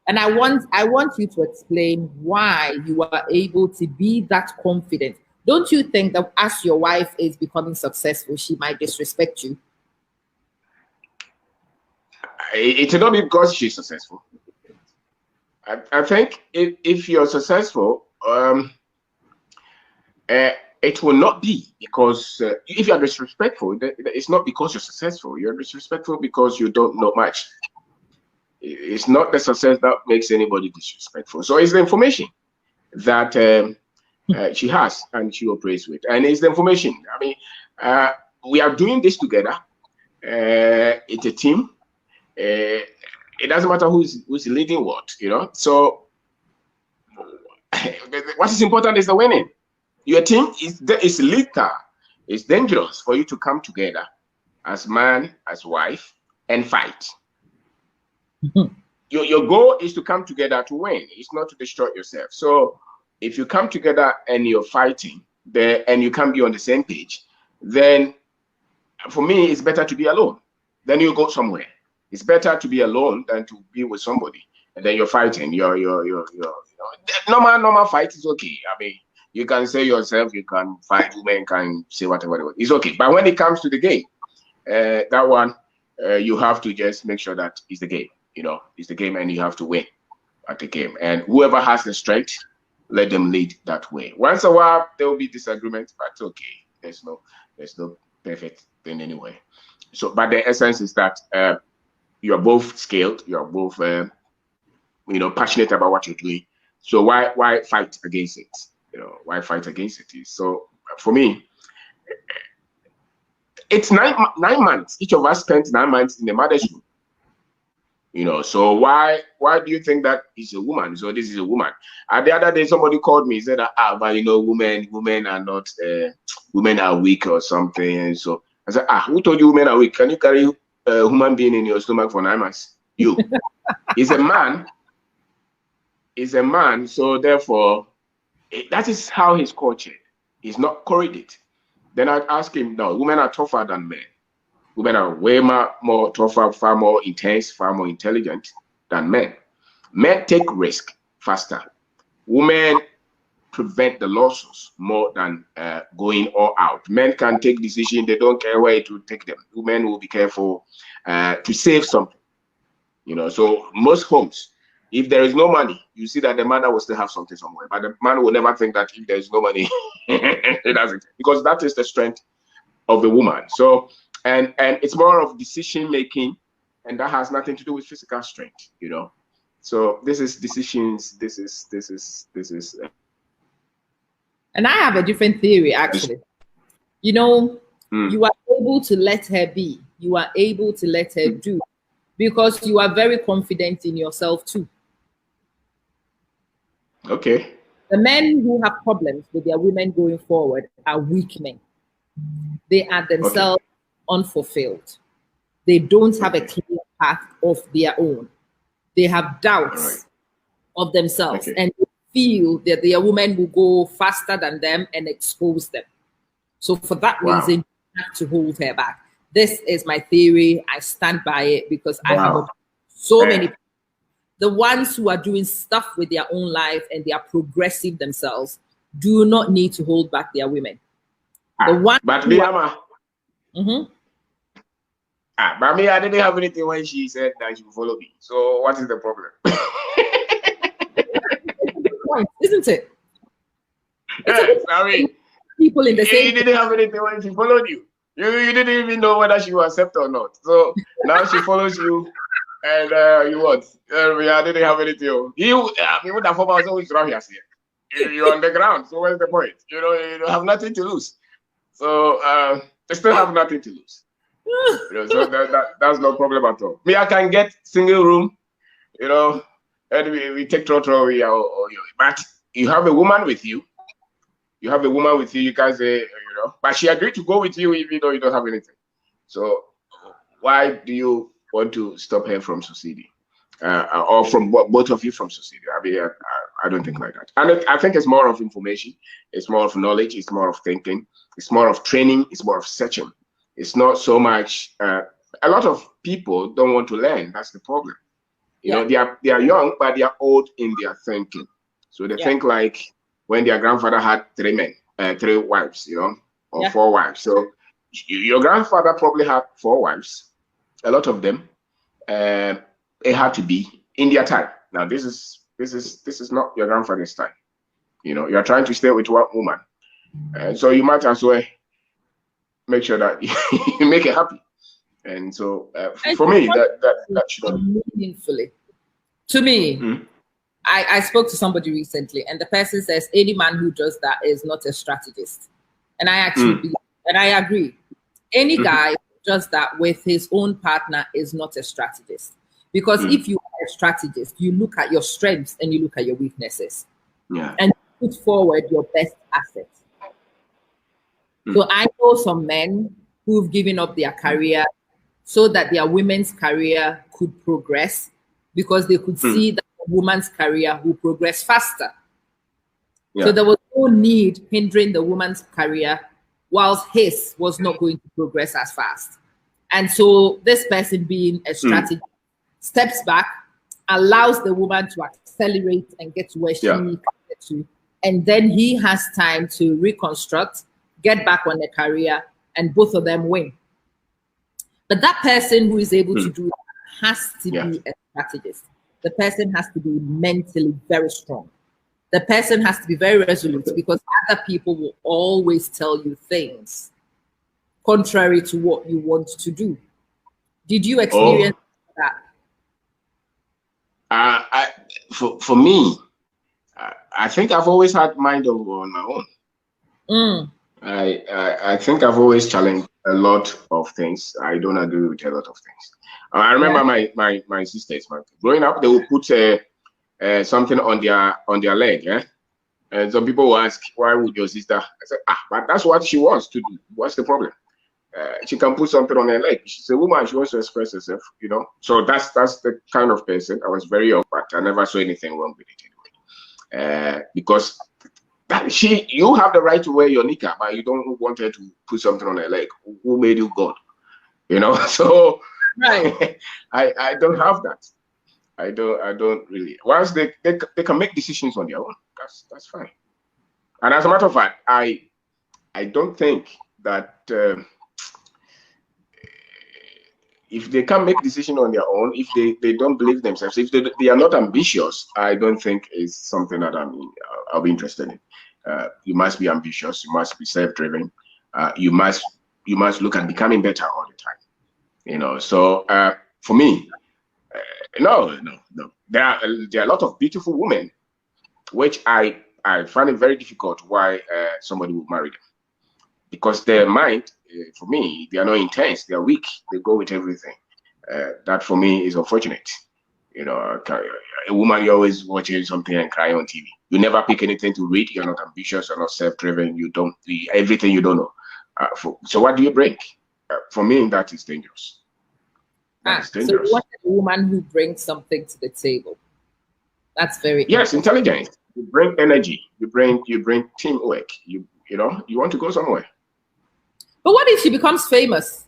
And I want you to explain why you are able to be that confident. Don't you think that as your wife is becoming successful, she might disrespect you? It will not be because she's successful. I think if you're successful, it will not be because if you're disrespectful, it's not because you're successful. You're disrespectful because you don't know much. It's not the success that makes anybody disrespectful. So it's the information that she has and she operates with. And it's the information. I mean, we are doing this together. It's a team. It doesn't matter who's leading what, you know. So what is important is the winning. Your team is lethal. It's dangerous for you to come together as man, as wife, and fight. Your goal is to come together to win. It's not to destroy yourself. So if you come together and you're fighting there and you can't be on the same page, then for me, it's better to be alone. Then you go somewhere. It's better to be alone than to be with somebody. And then you're fighting. Normal fight is okay. I mean, you can say yourself, you can fight, women can say whatever. It's okay. But when it comes to the game, that one, you have to just make sure that it's the game. You know, it's the game and you have to win at the game. And whoever has the strength, let them lead that way. Once in a while, there will be disagreement, but it's okay. There's no perfect thing anyway. So, but the essence is that you are both skilled, you are both, passionate about what you're doing. So why fight against it? You know, why fight against it? So for me, it's 9 months. Each of us spent 9 months in the mother's room. You know, so why do you think that is a woman? So this is a woman. The other day somebody called me, said, but you know, women are not, women are weak or something. And so I said, who told you women are weak? Can you carry a human being in your stomach for 9 months? You. He's a man. He's a man. So therefore, that is how he's cultured. He's not correlated. Then I'd ask him, no, women are tougher than men. Women are way more tougher, far more intense, far more intelligent than men. Men take risk faster. Women prevent the losses more than going all out. Men can take decisions, they don't care where it will take them. Women will be careful to save something. You know, so most homes, if there is no money, you see that the mother will still have something somewhere. But the man will never think that if there is no money, it doesn't. Because that is the strength of the woman. So, and it's more of decision making, and that has nothing to do with physical strength, you know. So this is decisions. This is. And I have a different theory, actually. You know, you are able to let her be. You are able to let her do, because you are very confident in yourself too. Okay. The men who have problems with their women going forward are weak men. They are themselves unfulfilled. They don't have a clear path of their own. They have doubts of themselves, and they feel that their woman will go faster than them and expose them. So for that reason, you have to hold her back. This is my theory. I stand by it because I have so many people. The ones who are doing stuff with their own life and they are progressive themselves do not need to hold back their women. But me, but me, I didn't have anything when she said that she would follow me. So what is the problem? Isn't it? Yes, I mean, people in the same. You didn't have anything when she followed you. You didn't even know whether she will accept or not. So now she follows you, and you what? I didn't have anything. What the fuck was always around here? You're on the ground. So what's the point? You know, you have nothing to lose. So you still have nothing to lose. You know, so that's no problem at all. Me, I can get single room, you know, and we take trotro, but you have a woman with you. You have a woman with you, you can say, you know, but she agreed to go with you even though you don't have anything. So why do you want to stop her from succeeding? Or from both of you from succeeding? I mean, I don't think like that. And I think it's more of information. It's more of knowledge. It's more of thinking. It's more of training. It's more of searching. It's not so much, a lot of people don't want to learn. That's the problem. You know, they are young, but they are old in their thinking. So they think like when their grandfather had 3 wives, you know, or 4 wives. So your grandfather probably had 4 wives. A lot of them, it had to be in their time. Now this is not your grandfather's time. You know, you are trying to stay with one woman, and so you might as well make sure that you make it happy. And so for me, that should meaningfully. To me, I spoke to somebody recently, and the person says any man who does that is not a strategist. And I actually and I agree. Any guy who does that with his own partner is not a strategist. Because if you are a strategist, you look at your strengths and you look at your weaknesses. Yeah. And put forward your best assets. So I know some men who've given up their career so that their women's career could progress, because they could see that a woman's career will progress faster. So there was no need hindering the woman's career whilst his was not going to progress as fast. And so this person, being a strategist, steps back, allows the woman to accelerate and get to where she needs to get to. And then he has time to reconstruct, get back on the career, and both of them win. But that person who is able to do that has to be a strategist. The person has to be mentally very strong. The person has to be very resolute, because other people will always tell you things contrary to what you want to do. Did you experience that? For me, I think I've always had mind on my own. I think I've always challenged a lot of things. I don't agree with a lot of things. I remember my sisters, growing up, they would put something on their leg, and some people will ask, why would your sister? I said, but that's what she wants to do. What's the problem? She can put something on her leg. She's a woman. She wants to express herself, you know. So that's the kind of person. I was very young, but I never saw anything wrong with it anyway. Because you have the right to wear your niqab, but you don't want her to put something on her leg. Who made you God? You know. So I don't have that. I don't really. Once they can make decisions on their own, that's fine. And as a matter of fact, I don't think that. If they can make decision on their own, if they don't believe themselves, if they are not ambitious, I don't think it's something that I'll be interested in. You must be ambitious. You must be self-driven. You must look at becoming better all the time. You know. So for me, no. There are a lot of beautiful women, which I find it very difficult why somebody would marry them, because their mind. For me, they are not intense. They are weak. They go with everything. That for me is unfortunate. You know, a woman, you're always watching something and crying on TV. You never pick anything to read. You're not ambitious. You're not self-driven. You don't everything you don't know. So what do you bring? For me, that is dangerous. That's dangerous. So you want a woman who brings something to the table. That's very intelligence. You bring energy. You bring teamwork. You know, you want to go somewhere. But what if she becomes famous?